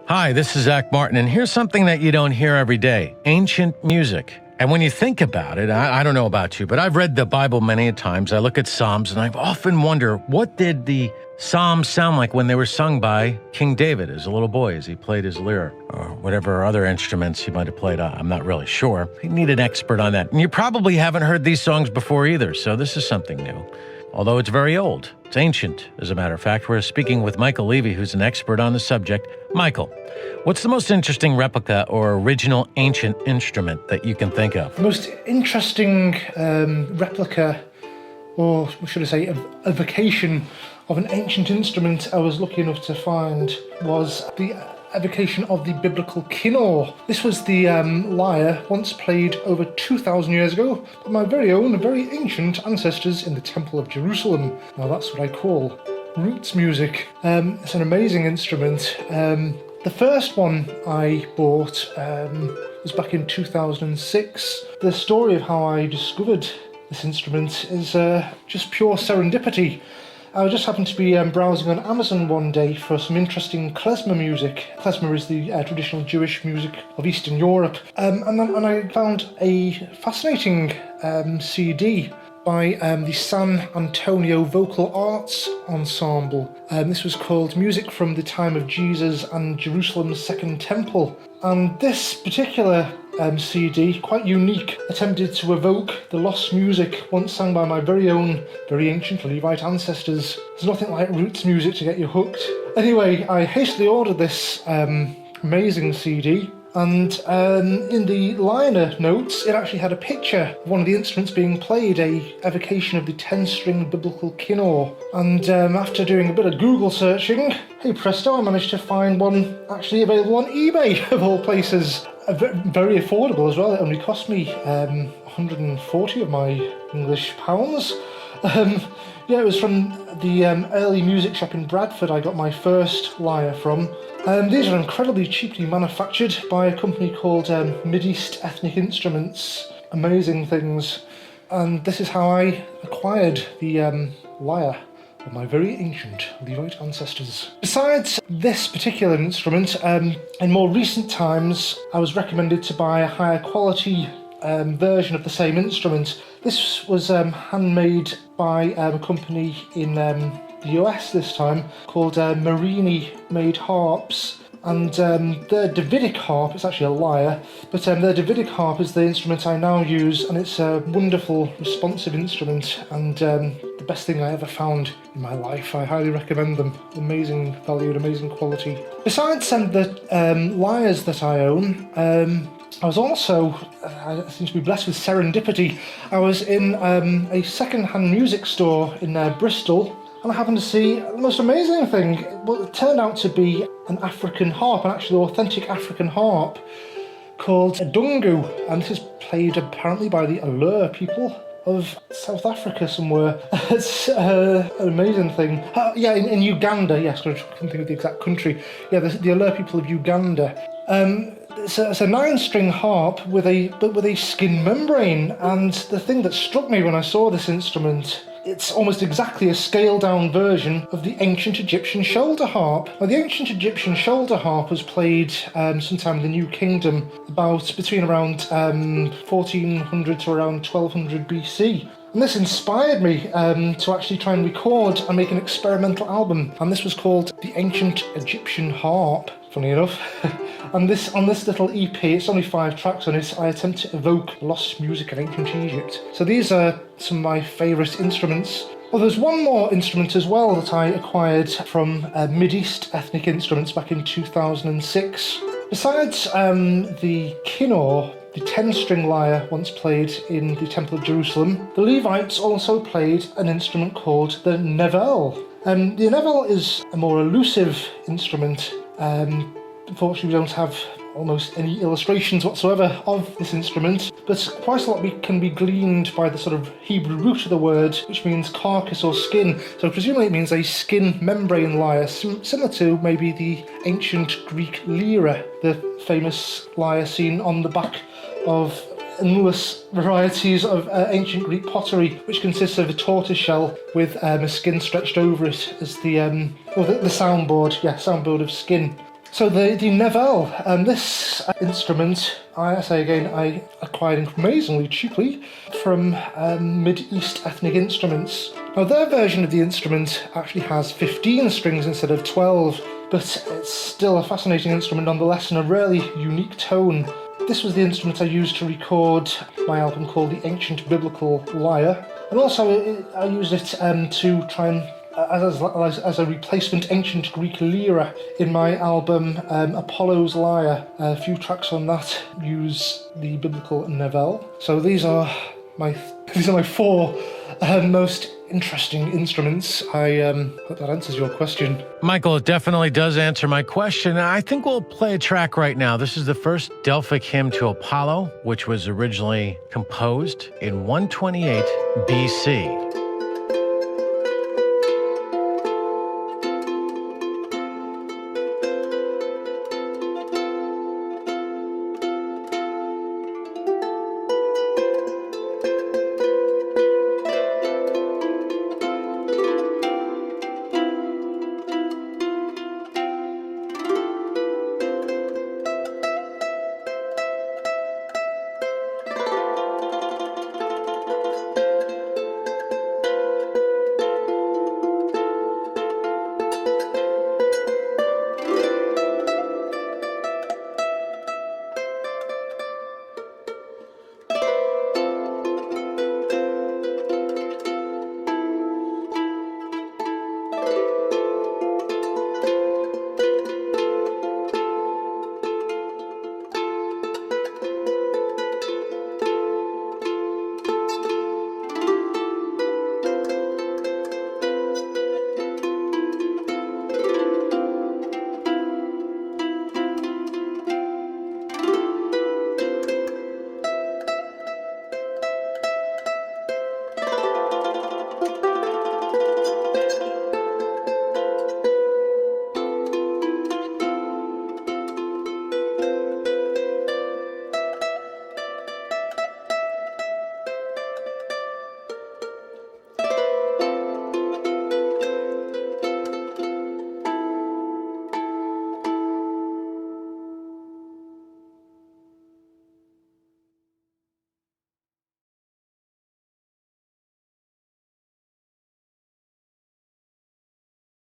Hi, this is Zach Martin, and here's something that you don't hear every day: ancient music. And when you think about it, I don't know about you, but I've read the Bible many a times. I look at Psalms, and I often wonder, what did the Psalms sound like when they were sung by King David as a little boy, as he played his lyre, or whatever other instruments he might have played? I'm not really sure. You need an expert on that. And you probably haven't heard these songs before either, so this is something new. Although it's very old. It's ancient, as a matter of fact. We're speaking with Michael Levy, who's an expert on the subject. Michael, what's the most interesting replica or original ancient instrument that you can think of? The most interesting replica, or should I say, evocation of an ancient instrument I was lucky enough to find was the evocation of the biblical kinnor. This was the lyre once played over 2,000 years ago by my very own, very ancient ancestors in the Temple of Jerusalem. Now that's what I call roots music. It's an amazing instrument. The first one I bought was back in 2006. The story of how I discovered this instrument is just pure serendipity. I just happened to be browsing on Amazon one day for some interesting klezmer music. Klezmer is the traditional Jewish music of Eastern Europe. And I found a fascinating CD by the San Antonio Vocal Arts Ensemble. This was called Music from the Time of Jesus and Jerusalem's Second Temple. And this particular CD, quite unique, attempted to evoke the lost music once sung by my very own, very ancient Levite ancestors. There's nothing like roots music to get you hooked. Anyway, I hastily ordered this amazing CD, and in the liner notes it actually had a picture of one of the instruments being played, a evocation of the 10-string biblical kinnor. And after doing a bit of Google searching, hey presto, I managed to find one actually available on eBay, of all places. Very affordable as well. It only cost me 140 of my English pounds. Yeah, it was from the early music shop in Bradford I got my first lyre from. These are incredibly cheaply manufactured by a company called Mideast Ethnic Instruments. Amazing things. And this is how I acquired the lyre of my very ancient Levite ancestors. Besides this particular instrument, in more recent times I was recommended to buy a higher quality version of the same instrument. This was handmade by a company in the US this time, called Marini Made Harps. And their Davidic harp, it's actually a lyre, but their Davidic harp is the instrument I now use, and it's a wonderful, responsive instrument, and the best thing I ever found in my life. I highly recommend them. Amazing value and amazing quality. Besides the lyres that I own, I was also, I seem to be blessed with serendipity. I was in a second-hand music store in Bristol, and I happened to see the most amazing thing. Well, it turned out to be an African harp, an actually authentic African harp called a dungu, and this is played apparently by the Lyre people of South Africa somewhere. It's an amazing thing. Yeah, in Uganda, yes, I couldn't think of the exact country. Yeah, the Lyre people of Uganda. It's a 9-string harp with a skin membrane, and the thing that struck me when I saw this instrument, it's almost exactly a scaled-down version of the ancient Egyptian shoulder harp. Now, the ancient Egyptian shoulder harp was played sometime in the New Kingdom, between around 1400 to around 1200 BC. And this inspired me to actually try and record and make an experimental album, and this was called The Ancient Egyptian Harp, funny enough. And on this little EP, it's only 5 tracks on it, I attempt to evoke lost music in ancient Egypt. So these are some of my favourite instruments. Well, there's one more instrument as well that I acquired from Mideast Ethnic Instruments back in 2006. Besides the kinnor, the 10-string lyre once played in the Temple of Jerusalem, the Levites also played an instrument called the nevel. The nevel is a more elusive instrument. Unfortunately, we don't have almost any illustrations whatsoever of this instrument, but quite a lot can be gleaned by the sort of Hebrew root of the word, which means carcass or skin. So presumably it means a skin membrane lyre, similar to maybe the ancient Greek lyre, the famous lyre seen on the back of endless varieties of ancient Greek pottery, which consists of a tortoise shell with a skin stretched over it as the soundboard, soundboard of skin. So the Neville, this instrument, I acquired amazingly cheaply from Mid-East Ethnic Instruments. Now their version of the instrument actually has 15 strings instead of 12, but it's still a fascinating instrument nonetheless and a really unique tone. This was the instrument I used to record my album called The Ancient Biblical Lyre, and also I used it to try and as a replacement ancient Greek lyre in my album Apollo's Lyre. A few tracks on that use the biblical Neville. So these are my four most interesting instruments. I hope that answers your question. Michael, it definitely does answer my question. I think we'll play a track right now. This is the first Delphic hymn to Apollo, which was originally composed in 128 BC.